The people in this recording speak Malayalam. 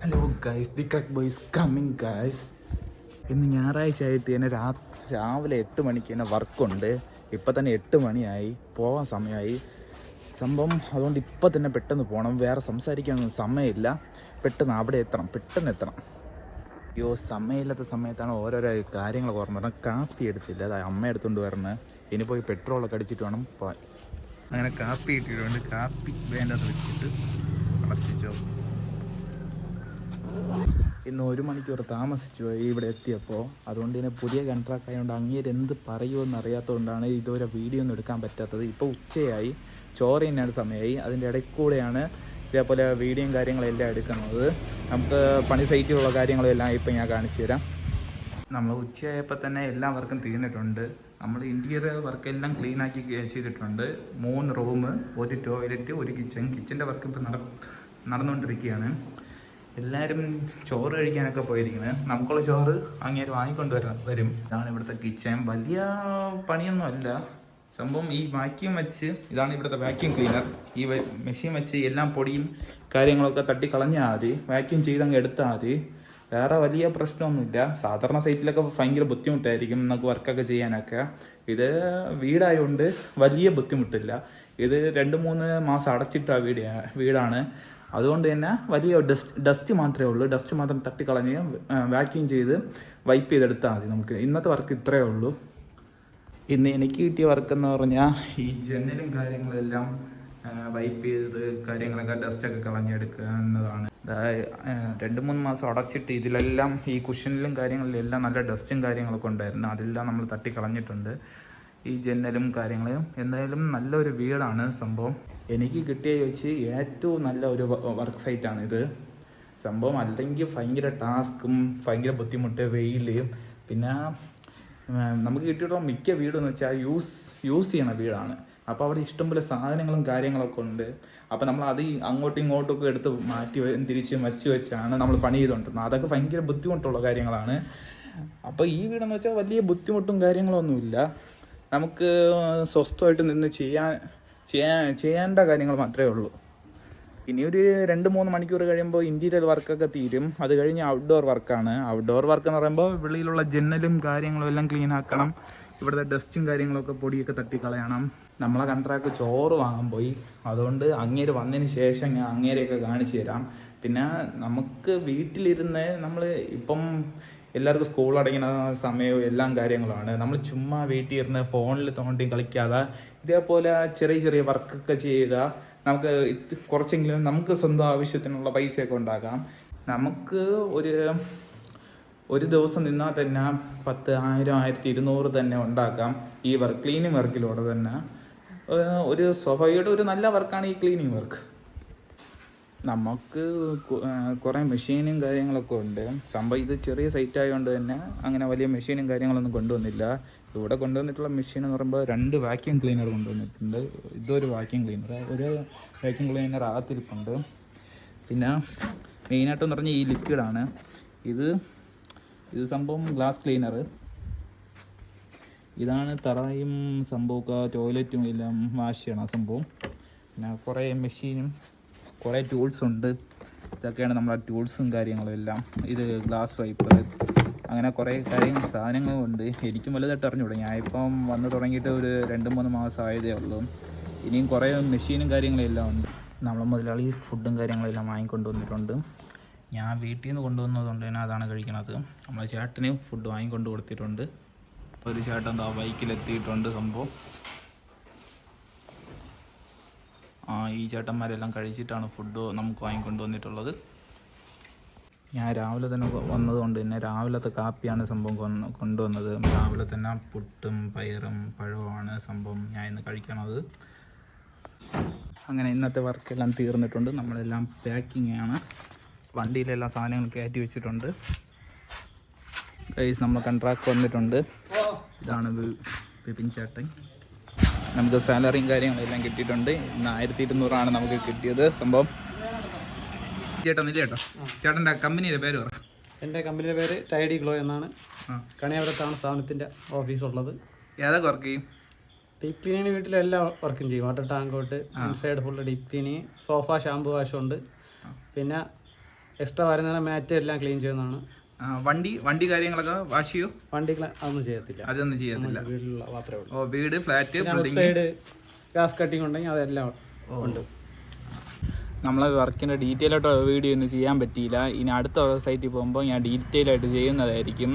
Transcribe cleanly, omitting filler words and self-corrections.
Hello guys, the crack boys coming guys. ഇന്ന് ഞായറാഴ്ച ആയിട്ട് തന്നെ രാവിലെ 8 മണിക്ക് തന്നെ വർക്കുണ്ട്. ഇപ്പം തന്നെ 8 മണിയായി, പോകാൻ സമയമായി സംഭവം. അതുകൊണ്ട് ഇപ്പം തന്നെ പെട്ടെന്ന് പോകണം, വേറെ സംസാരിക്കാനൊന്നും സമയമില്ല. പെട്ടെന്ന് അവിടെ പെട്ടെന്ന് എത്തണം. അയ്യോ, സമയമില്ലാത്ത സമയത്താണ് ഓരോരോ കാര്യങ്ങളൊക്കെ ഓർമ്മ പറഞ്ഞാൽ. കാപ്പി എടുത്തില്ല, അതായത് അമ്മ എടുത്തുകൊണ്ട് വരണം. ഇനി പോയി പെട്രോളൊക്കെ അടിച്ചിട്ട് വേണം പോകാൻ. അങ്ങനെ കാപ്പി ഇട്ടിട്ടുണ്ട്. കാപ്പി വേണ്ടത് വെച്ചിട്ട് അടച്ചിട്ടോ. ഇന്ന് 1 മണിക്കൂർ താമസിച്ചു പോയി ഇവിടെ എത്തിയപ്പോൾ. അതുകൊണ്ട് തന്നെ പുതിയ കോൺട്രാക്ട് ആയതുകൊണ്ട് അങ്ങേര് എന്ത് പറയുമെന്ന് അറിയാത്തതുകൊണ്ടാണ് ഇതുവരെ വീഡിയോ ഒന്നും എടുക്കാൻ പറ്റാത്തത്. ഇപ്പോൾ ഉച്ചയായി, ചോറ് തന്നെയാണ് സമയമായി. അതിൻ്റെ ഇടയ്ക്ക് കൂടെയാണ് ഇതേപോലെ വീഡിയോയും കാര്യങ്ങളെല്ലാം എടുക്കുന്നത്. നമുക്ക് പണി സൈറ്റിലുള്ള കാര്യങ്ങളെല്ലാം ഇപ്പം ഞാൻ കാണിച്ചു തരാം. നമ്മൾ ഉച്ചയായപ്പോൾ തന്നെ എല്ലാ വർക്കും തീർന്നിട്ടുണ്ട്. നമ്മൾ ഇൻറ്റീരിയർ വർക്കെല്ലാം ക്ലീനാക്കി ചെയ്തിട്ടുണ്ട്. 3 റൂം, 1 ടോയ്ലറ്റ്, 1 കിച്ചൻ്റെ വർക്ക് ഇപ്പോൾ നടന്നുകൊണ്ടിരിക്കുകയാണ്. എല്ലാവരും ചോറ് കഴിക്കാനൊക്കെ പോയിരിക്കുന്നത്. നമുക്കുള്ള ചോറ് അങ്ങേര് വാങ്ങിക്കൊണ്ട് വരും. ഇതാണ് ഇവിടുത്തെ കിച്ചൻ. വലിയ പണിയൊന്നും അല്ല സംഭവം. ഈ വാക്യൂം വെച്ച്, ഇതാണ് ഇവിടുത്തെ വാക്യൂം ക്ലീനർ. ഈ മെഷീൻ വെച്ച് എല്ലാം പൊടിയും കാര്യങ്ങളൊക്കെ തട്ടിക്കളഞ്ഞാൽ മതി. വാക്യൂം ചെയ്തങ്ങ് എടുത്താൽ മതി. വേറെ വലിയ പ്രശ്നമൊന്നുമില്ല. സാധാരണ സൈറ്റിലൊക്കെ ഭയങ്കര ബുദ്ധിമുട്ടായിരിക്കും നമുക്ക് വർക്കൊക്കെ ചെയ്യാനൊക്കെ. ഇത് വീടായതുകൊണ്ട് വലിയ ബുദ്ധിമുട്ടില്ല. ഇത് 2-3 മാസം അടച്ചിട്ട വീടാണ്. അതുകൊണ്ട് തന്നെ വലിയ ഡസ്റ്റ് മാത്രമേ ഉള്ളൂ. ഡസ്റ്റ് മാത്രം തട്ടിക്കളഞ്ഞ് വാക്യൂം ചെയ്ത് വൈപ്പ് ചെയ്തെടുത്താൽ മതി. നമുക്ക് ഇന്നത്തെ വർക്ക് ഇത്രയേ ഉള്ളൂ. ഇന്ന് എനിക്ക് കിട്ടിയ വർക്കെന്ന് പറഞ്ഞാൽ ഈ ജനലും കാര്യങ്ങളെല്ലാം വൈപ്പ് ചെയ്ത് കാര്യങ്ങളൊക്കെ ഡസ്റ്റൊക്കെ കളഞ്ഞെടുക്കുക എന്നതാണ്. 2-3 മാസം അടച്ചിട്ട് ഇതിലെല്ലാം ഈ കുഷനിലും കാര്യങ്ങളിലും എല്ലാം നല്ല ഡസ്റ്റും കാര്യങ്ങളൊക്കെ ഉണ്ടായിരുന്നു. അതെല്ലാം നമ്മൾ തട്ടിക്കളഞ്ഞിട്ടുണ്ട്. ഈ ജനലും കാര്യങ്ങളും എന്തായാലും നല്ലൊരു വീടാണ് സംഭവം. എനിക്ക് കിട്ടിയ വെച്ച് ഏറ്റവും നല്ല ഒരു വർക്ക് സൈറ്റാണിത് സംഭവം. അല്ലെങ്കിൽ ഭയങ്കര ടാസ്കും ഭയങ്കര ബുദ്ധിമുട്ട്, വെയിൽ. പിന്നെ നമുക്ക് കിട്ടിയിട്ടുള്ള മിക്ക വീടെന്ന് വെച്ചാൽ യൂസ് ചെയ്യണ വീടാണ്. അപ്പോൾ അവിടെ ഇഷ്ടംപോലെ സാധനങ്ങളും കാര്യങ്ങളൊക്കെ ഉണ്ട്. അപ്പോൾ നമ്മൾ അത് അങ്ങോട്ടും ഇങ്ങോട്ടൊക്കെ എടുത്ത് മാറ്റി തിരിച്ച് വെച്ചാണ് നമ്മൾ പണി ചെയ്തുകൊണ്ടിരുന്നത്. അതൊക്കെ ഭയങ്കര ബുദ്ധിമുട്ടുള്ള കാര്യങ്ങളാണ്. അപ്പോൾ ഈ വീടെന്ന് വെച്ചാൽ വലിയ ബുദ്ധിമുട്ടും കാര്യങ്ങളൊന്നുമില്ല. നമുക്ക് സ്വസ്ഥമായിട്ട് നിന്ന് ചെയ്യേണ്ട കാര്യങ്ങൾ മാത്രമേ ഉള്ളൂ. ഇനിയൊരു 2-3 മണിക്കൂർ കഴിയുമ്പോൾ ഇൻറ്റീരിയർ വർക്കൊക്കെ തീരും. അത് കഴിഞ്ഞ് ഔട്ട്ഡോർ വർക്കാണ്. ഔട്ട്ഡോർ വർക്ക് എന്ന് പറയുമ്പോൾ വെളിയിലുള്ള ജനലും കാര്യങ്ങളും എല്ലാം ക്ലീൻ ആക്കണം. ഇവിടുത്തെ ഡസ്റ്റും കാര്യങ്ങളൊക്കെ പൊടിയൊക്കെ തട്ടിക്കളയണം. നമ്മളെ കോൺട്രാക്ട് ചോറ് വാങ്ങാൻ പോയി. അതുകൊണ്ട് അങ്ങേര് വന്നതിന് ശേഷം ഞാൻ അങ്ങേരെയൊക്കെ കാണിച്ചു തരാം. പിന്നെ നമുക്ക് വീട്ടിലിരുന്ന് നമ്മൾ ഇപ്പം എല്ലാവർക്കും സ്കൂൾ അടയ്ക്കുന്ന സമയവും എല്ലാം കാര്യങ്ങളുമാണ്. നമ്മൾ ചുമ്മാ വീട്ടിൽ ഇരുന്ന് ഫോണിൽ തോണ്ടി കളിക്കാതെ ഇതേപോലെ ചെറിയ ചെറിയ വർക്കൊക്കെ ചെയ്യുക. നമുക്ക് കുറച്ചെങ്കിലും നമുക്ക് സ്വന്തം ആവശ്യത്തിനുള്ള പൈസയൊക്കെ ഉണ്ടാക്കാം. നമുക്ക് ഒരു ദിവസം നിന്നാൽ തന്നെ 10,000, 1,200 തന്നെ ഉണ്ടാക്കാം ഈ ക്ലീനിങ് വർക്കിലൂടെ തന്നെ. ഒരു സ്വഭാവയുടെ ഒരു നല്ല വർക്കാണ് ഈ ക്ലീനിങ് വർക്ക്. നമുക്ക് കുറേ മെഷീനും കാര്യങ്ങളൊക്കെ ഉണ്ട് സംഭവം. ഇത് ചെറിയ സൈറ്റ് ആയതുകൊണ്ട് തന്നെ അങ്ങനെ വലിയ മെഷീനും കാര്യങ്ങളൊന്നും കൊണ്ടുവന്നില്ല. ഇവിടെ കൊണ്ടുവന്നിട്ടുള്ള മെഷീൻ എന്ന് പറയുമ്പോൾ 2 വാക്യൂം ക്ലീനർ കൊണ്ടുവന്നിട്ടുണ്ട്. ഇതൊരു വാക്യൂം ക്ലീനർ, ഒരു വാക്യൂം ക്ലീനർ അകത്തിരിപ്പുണ്ട്. പിന്നെ മെയിനായിട്ടെന്ന് പറഞ്ഞാൽ ഈ ലിക്വിഡാണ്. ഇത് സംഭവം ഗ്ലാസ് ക്ലീനർ. ഇതാണ് തറയും സംഭവമൊക്കെ ടോയ്ലറ്റും എല്ലാം വാഷ് ചെയ്യണം സംഭവം. പിന്നെ കുറേ മെഷീനും കുറേ ടൂൾസ് ഉണ്ട്. ഇതൊക്കെയാണ് നമ്മളെ ടൂൾസും കാര്യങ്ങളും എല്ലാം. ഇത് ഗ്ലാസ് വൈപ്പർ, അങ്ങനെ കുറേ സാധനങ്ങളും ഉണ്ട്. എനിക്കും വലുതായിട്ട് അറിഞ്ഞുകൂടാ. ഞാൻ ഇപ്പം വന്ന് തുടങ്ങിയിട്ട് ഒരു 2-3 മാസം ആയതേ ഉള്ളൂ. ഇനിയും കുറേ മെഷീനും കാര്യങ്ങളും എല്ലാം ഉണ്ട്. നമ്മളെ മുതലാളി ഫുഡും കാര്യങ്ങളെല്ലാം വാങ്ങിക്കൊണ്ട് വന്നിട്ടുണ്ട്. ഞാൻ വീട്ടിൽ നിന്ന് കൊണ്ടുവന്നതുകൊണ്ട് തന്നെ അതാണ് കഴിക്കുന്നത്. നമ്മളെ ചേട്ടന് ഫുഡ് വാങ്ങിക്കൊണ്ട് കൊടുത്തിട്ടുണ്ട്. ഒരു ചേട്ടൻ എന്താ ബൈക്കിലെത്തിയിട്ടുണ്ട് സംഭവം. ഈ ചേട്ടന്മാരെല്ലാം കഴിച്ചിട്ടാണ് ഫുഡ് നമുക്ക് വാങ്ങിക്കൊണ്ട് വന്നിട്ടുള്ളത്. ഞാൻ രാവിലെ തന്നെ വന്നതുകൊണ്ട് തന്നെ രാവിലത്തെ കാപ്പിയാണ് സംഭവം കൊണ്ടുവന്നത്. രാവിലെ തന്നെ പുട്ടും പയറും പഴവുമാണ് സംഭവം ഞാൻ ഇന്ന് കഴിക്കണത്. അങ്ങനെ ഇന്നത്തെ വർക്കെല്ലാം തീർന്നിട്ടുണ്ട്. നമ്മളെല്ലാം പാക്കിംഗ് ആണ്. വണ്ടിയിലെല്ലാം സാധനങ്ങൾ കയറ്റി വെച്ചിട്ടുണ്ട്. ഗൈസ്, നമ്മൾ കോൺട്രാക്ട് വന്നിട്ടുണ്ട്. ഇതാണ് വിപിൻ ചേട്ടൻ. നമുക്ക് സാലറിയും കാര്യങ്ങളെല്ലാം കിട്ടിയിട്ടുണ്ട്. ഇന്ന് 1,200 നമുക്ക് കിട്ടിയത് സംഭവം. ചേട്ടൻ്റെ കമ്പനിയുടെ പേര് പറ. എൻ്റെ കമ്പനിയുടെ പേര് ടൈഡി ഗ്ലോ എന്നാണ്. കണിയാപുരത്താണ് സ്ഥാപനത്തിൻ്റെ ഓഫീസുള്ളത്. ഏതൊക്കെ വർക്ക് ചെയ്യും? ഡീപ്പ് ക്ലീനിങ് വീട്ടിലെല്ലാ വർക്കും ചെയ്യും. വാട്ടർ ടാങ്ക് തൊട്ട് inside full deep cleaning. Sofa shampoo വാഷുണ്ട്. പിന്നെ എക്സ്ട്രാ വരുന്ന മാറ്റ് എല്ലാം ക്ലീൻ ചെയ്യുന്നതാണ്. വണ്ടി കാര്യങ്ങളൊക്കെ വാഷ് ചെയ്യൂ? വണ്ടി അതൊന്നും ചെയ്യത്തില്ല, അതൊന്നും ചെയ്യത്തില്ല. വീട്ടിലുള്ള മാത്രമേ ഉള്ളൂ. ഓ, വീട്, ഫ്ലാറ്റ്, സൈഡ് ഗ്രാസ് കട്ടിങ് ഉണ്ടെങ്കിൽ അതെല്ലാം ഉണ്ട്. നമ്മളെ വർക്കിൻ്റെ ഡീറ്റെയിൽ ആയിട്ട് വീഡിയോ ഒന്നും ചെയ്യാൻ പറ്റിയില്ല. ഇനി അടുത്ത സൈറ്റിൽ പോകുമ്പോൾ ഞാൻ ഡീറ്റെയിൽ ആയിട്ട് ചെയ്യുന്നതായിരിക്കും.